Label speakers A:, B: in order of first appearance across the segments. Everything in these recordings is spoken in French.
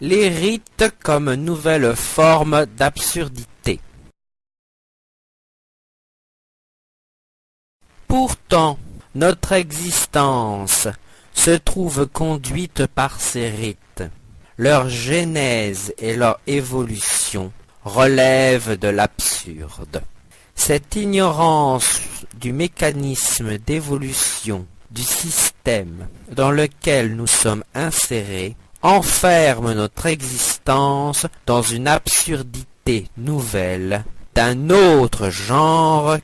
A: Les rites comme nouvelle forme d'absurdité. Pourtant, notre existence se trouve conduite par ces rites. Leur genèse et leur évolution relèvent de l'absurde. Cette ignorance du mécanisme d'évolution du système dans lequel nous sommes insérés enferme notre existence dans une absurdité nouvelle d'un autre genre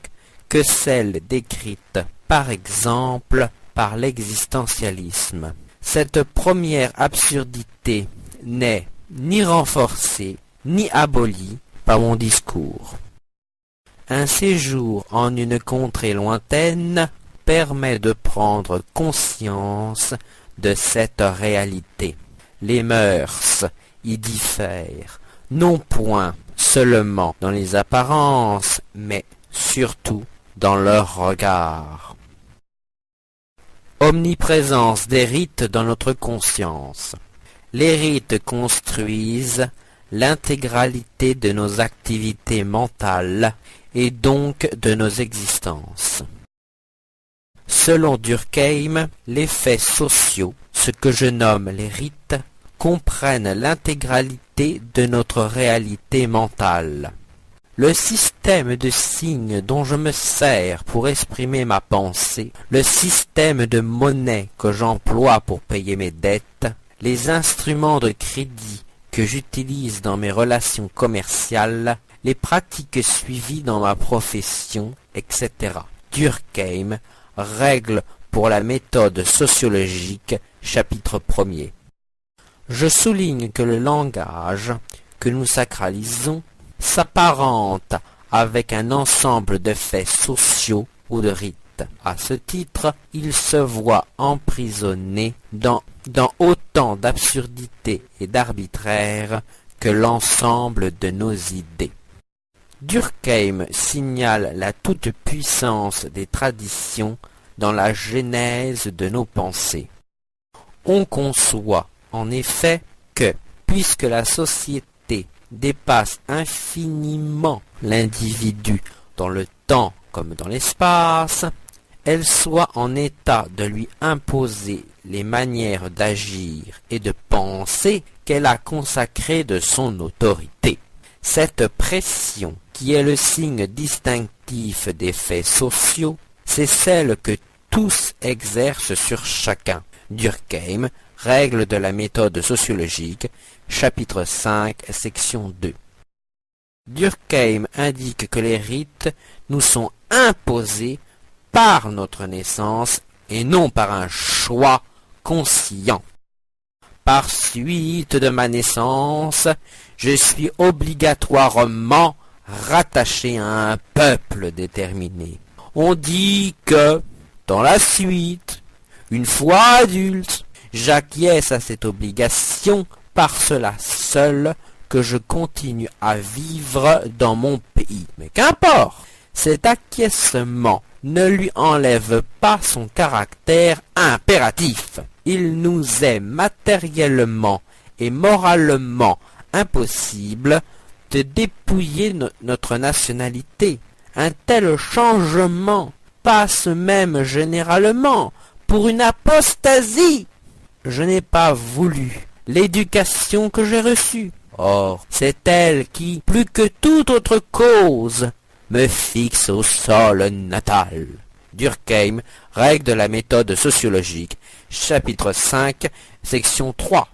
A: que celle décrite, par exemple, par l'existentialisme. Cette première absurdité n'est ni renforcée ni abolie par mon discours. Un séjour en une contrée lointaine permet de prendre conscience de cette réalité. Les mœurs y diffèrent, non point seulement dans les apparences, mais surtout dans leur regard. Omniprésence des rites dans notre conscience. Les rites construisent l'intégralité de nos activités mentales et donc de nos existences. Selon Durkheim, les faits sociaux, ce que je nomme les rites, comprennent l'intégralité de notre réalité mentale. Le système de signes dont je me sers pour exprimer ma pensée, le système de monnaie que j'emploie pour payer mes dettes, les instruments de crédit que j'utilise dans mes relations commerciales, les pratiques suivies dans ma profession, etc. Durkheim, Règles pour la méthode sociologique, chapitre 1er. Je souligne que le langage que nous sacralisons s'apparente avec un ensemble de faits sociaux ou de rites. À ce titre, il se voit emprisonné dans autant d'absurdité et d'arbitraire que l'ensemble de nos idées. Durkheim signale la toute-puissance des traditions dans la genèse de nos pensées. On conçoit, en effet, que, puisque la société dépasse infiniment l'individu dans le temps comme dans l'espace, elle soit en état de lui imposer les manières d'agir et de penser qu'elle a consacrées de son autorité. Cette pression, qui est le signe distinctif des faits sociaux, c'est celle que tous exercent sur chacun. Durkheim, Règles de la méthode sociologique, chapitre 5, section 2. Durkheim indique que les rites nous sont imposés par notre naissance et non par un choix conscient. Par suite de ma naissance, je suis obligatoirement rattaché à un peuple déterminé. On dit que, dans la suite, une fois adulte, j'acquiesce à cette obligation par cela seul que je continue à vivre dans mon pays. Mais qu'importe, cet acquiescement ne lui enlève pas son caractère impératif. Il nous est matériellement et moralement impossible de dépouiller notre nationalité. Un tel changement passe même généralement pour une apostasie. Je n'ai pas voulu l'éducation que j'ai reçue. Or, c'est elle qui, plus que toute autre cause, me fixe au sol natal. Durkheim, Règles de la méthode sociologique, chapitre 5, section 3.